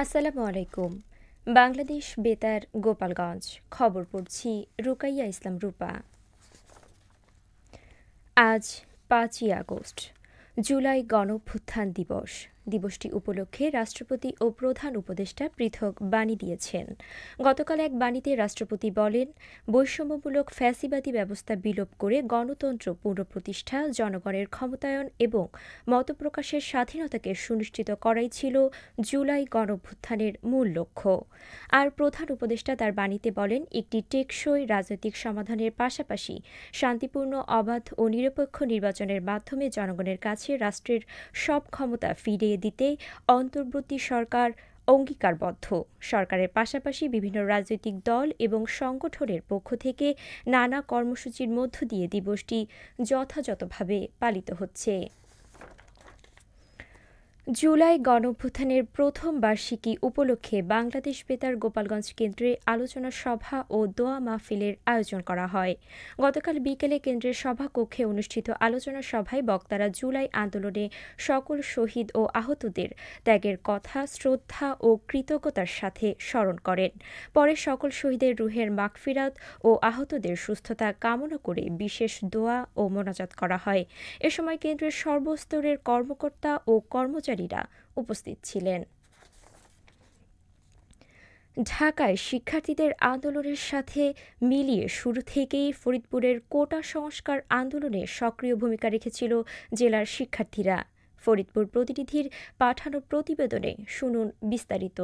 আসসালামু আলাইকুম। বাংলাদেশ বেতার গোপালগঞ্জ খবর পড়ছি রুকাইয়া ইসলাম রূপা। আজ ৫ই আগস্ট, জুলাই গণঅভ্যুত্থান দিবস। দিবসটি উপলক্ষে রাষ্ট্রপতি ও প্রধান উপদেষ্টা পৃথক বাণী দিয়েছেন। গতকাল এক বাণীতে রাষ্ট্রপতি বলেন, বৈষম্যমূলক ফ্যাসিবাদী ব্যবস্থা বিলোপ করে গণতন্ত্র পুনঃপ্রতিষ্ঠা, জনগণের ক্ষমতায়ন এবং মতপ্রকাশের স্বাধীনতাকে সুনিশ্চিত করাই ছিল জুলাই গণঅভ্যুত্থানের মূল লক্ষ্য। আর প্রধান উপদেষ্টা তার বাণীতে বলেন, একটি টেকসই রাজনৈতিক সমাধানের পাশাপাশি শান্তিপূর্ণ, অবাধ ও নিরপেক্ষ নির্বাচনের মাধ্যমে জনগণের কাছে রাষ্ট্রের সব ক্ষমতা ফিরিয়ে দিতে অন্তর্বর্তী সরকার অঙ্গীকারবদ্ধ। সরকারের পাশাপাশি বিভিন্ন রাজনৈতিক দল এবং সংগঠনের পক্ষ থেকে নানা কর্মসূচির মধ্য দিয়ে দিবসটি যথাযথভাবে পালিত হচ্ছে। জুলাই গণঅভ্যুত্থানের প্রথম বার্ষিকী উপলক্ষে বাংলাদেশ বেতার গোপালগঞ্জ কেন্দ্রে আলোচনা সভা ও দোয়া মাহফিলের আয়োজন করা হয়। গতকাল বিকেলে কেন্দ্রের সভাকক্ষে অনুষ্ঠিত আলোচনা সভায় বক্তারা জুলাই আন্দোলনে সকল শহীদ ও আহতদের ত্যাগের কথা শ্রদ্ধা ও কৃতজ্ঞতার সাথে স্মরণ করেন। পরে সকল শহীদের রুহের মাগফিরাত ও আহতদের সুস্থতা কামনা করে বিশেষ দোয়া ও মোনাজাত করা হয়। এ সময় কেন্দ্রের সর্বস্তরের কর্মকর্তা ও কর্মচারীরা উপস্থিত ছিলেন। ঢাকায় শিক্ষার্থীদের আন্দোলনের সাথে মিলিয়ে শুরু থেকেই ফরিদপুরের কোটা সংস্কার আন্দোলনে সক্রিয় ভূমিকা রেখেছিল জেলার শিক্ষার্থীরা। ফরিদপুর প্রতিনিধির পাঠানো প্রতিবেদনে শুনুন বিস্তারিত।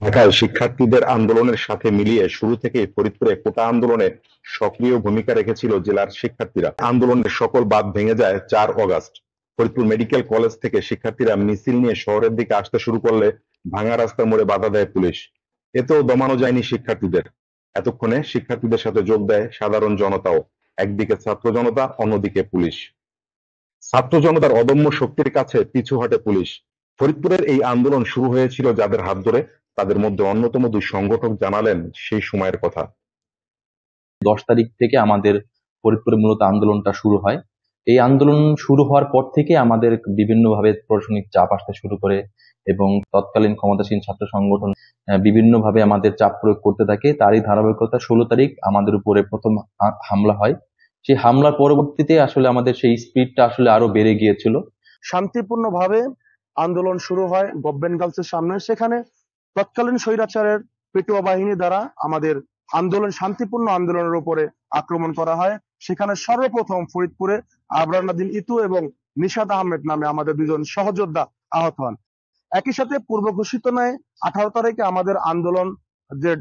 ঢাকায় শিক্ষার্থীদের আন্দোলনের সাথে মিলিয়ে শুরু থেকেই ফরিদপুরে কোটা আন্দোলনে সক্রিয় ভূমিকা রেখেছিল জেলার শিক্ষার্থীরা। আন্দোলনের সকল বাঁধ ভেঙে যায় ৪ অগাস্ট। ফরিদপুর মেডিকেল কলেজ থেকে শিক্ষার্থীরা মিছিল নিয়ে শহরের দিকে আসতে শুরু করলে ভাঙা রাস্তার মোড়ে বাধা দেয় পুলিশ। এতেও দমানো যায়নি শিক্ষার্থীদের। এতক্ষণে শিক্ষার্থীদের সাথে যোগ দেয় সাধারণ জনতাও। একদিকে ছাত্র জনতা, অন্যদিকে পুলিশ। ছাত্র জনতার অদম্য শক্তির কাছে পিছু হটে পুলিশ। ফরিদপুরের এই আন্দোলন শুরু হয়েছিল যাদের হাত ধরে, তাদের মধ্যে অন্যতম দুই সংগঠক জানালেন সেই সময়ের কথা। 10 তারিখ থেকে আমাদের ফরিদপুরে মূলত আন্দোলনটা শুরু হয়। এই আন্দোলন শুরু হওয়ার পর থেকে আমাদের বিভিন্নভাবে প্রশাসনিক চাপ আসতে শুরু করে এবং তৎকালীন ক্ষমতাসীন ছাত্র সংগঠন বিভিন্নভাবে আমাদের চাপ প্রয়োগ করতে থাকে। তারই ধারাবাহিকতা 16 তারিখ আমাদের উপরে প্রথম হামলা হয়। সেই হামলার পরবর্তীতে আসলে আমাদের সেই স্পিডটা আসলে আরো বেড়ে গিয়েছিল। শান্তিপূর্ণভাবে আন্দোলন শুরু হয় গভর্নমেন্ট গার্লসের সামনে। সেখানে তৎকালীন স্বৈরাচারের পেটুয়া বাহিনী দ্বারা আমাদের শান্তিপূর্ণ আন্দোলনের উপরে আক্রমণ করা হয়। সেখানে সর্বপ্রথম ফরিদপুরে আবরার ইতু এবং নিশাদ আহমেদ নামে আমাদের দুজন সহযোদ্ধা আহত হন। একই সাথে পূর্ব ঘোষিত ন্যায় 18 তারিখে আমাদের আন্দোলন যে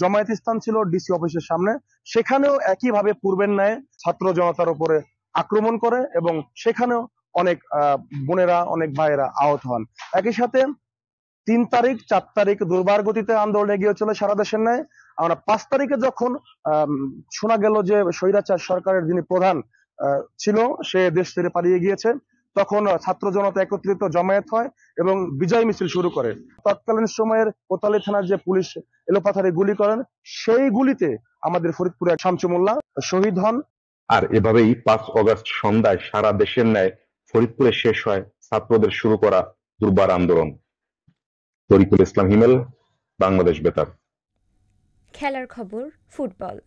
জমায়েত স্থান ছিল ডিসি অফিসের সামনে, সেখানেও একইভাবে পূর্বের ন্যায় ছাত্র জনতার উপরে আক্রমণ করে এবং সেখানেও অনেক বোনেরা, অনেক ভাইয়েরা আহত হন। একই সাথে 3 তারিখ 4 তারিখ দুর্বার গতিতে আন্দোলন এগিয়ে চলে সারা দেশের ন্যায়। আমরা 5 তারিখে যখন শোনা গেল যে স্বৈরাচার সরকারের যিনি প্রধান ছিল সে দেশ ছেড়ে পালিয়ে গিয়েছে, তখন ছাত্র জনতা একত্রিত জমায়েত হয় এবং বিজয় মিছিল শুরু করে। তৎকালীন সময়ের কোতালি থানার যে পুলিশ এলোপাথারি গুলি করেন, সেই গুলিতে আমাদের ফরিদপুরের শামসু মোল্লা শহীদ হন। আর এভাবেই 5 অগাস্ট সন্ধ্যায় সারা দেশের ন্যায় ফরিদপুরে শেষ হয় ছাত্রদের শুরু করা দুর্বার আন্দোলন। তরিকুল ইসলাম হিমেল, বাংলাদেশ বেতার। খেলার খবর, ফুটবল।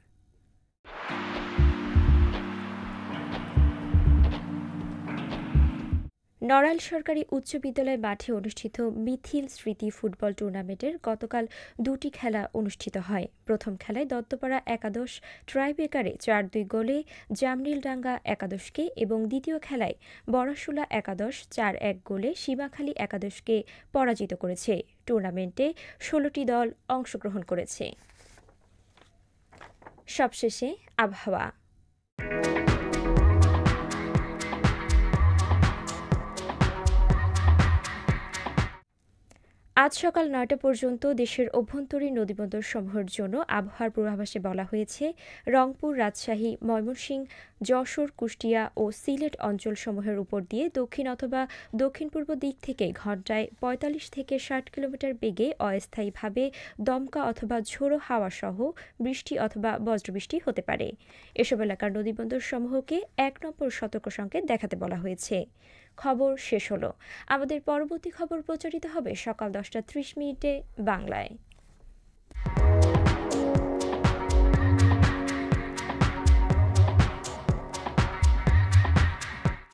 নড়াইল সরকারি উচ্চ বিদ্যালয় মাঠে অনুষ্ঠিত মিথিল স্মৃতি ফুটবল টুর্নামেন্টের গতকাল 2টি খেলা অনুষ্ঠিত হয়। প্রথম খেলায় দত্তপাড়া একাদশ ট্রাইব্রেকারে 4-2 গোলে জামনীলডাঙ্গা একাদশকে এবং দ্বিতীয় খেলায় বড়াশুলা একাদশ 4-1 গোলে সীমাখালী একাদশকে পরাজিত করেছে। টুর্নামেন্টে 16টি দল অংশগ্রহণ করেছে। সবশেষে আবহাওয়া। আজ সকাল 9টা পর্যন্ত দেশের অভ্যন্তরীণ নদীবন্দরসমূহের জন্য আবহাওয়ার পূর্বাভাসে বলা হয়েছে, রংপুর, রাজশাহী, ময়মনসিংহ, যশোর, কুষ্টিয়া ও সিলেট অঞ্চলসমূহের উপর দিয়ে দক্ষিণ অথবা দক্ষিণ-পূর্ব দিক থেকে ঘণ্টায় 45 থেকে 60 কিলোমিটার বেগে অস্থায়ীভাবে দমকা অথবা ঝোড়ো হাওয়াসহ বৃষ্টি অথবা বজ্রবৃষ্টি হতে পারে। এসব এলাকার নদীবন্দরসমূহকে 1 নম্বর সতর্ক সংকেত দেখাতে বলা হয়েছে। খবর শেষ হলো। আমাদের পরবর্তী খবর প্রচারিত হবে সকাল 10টা 30 মিনিটে বাংলায়।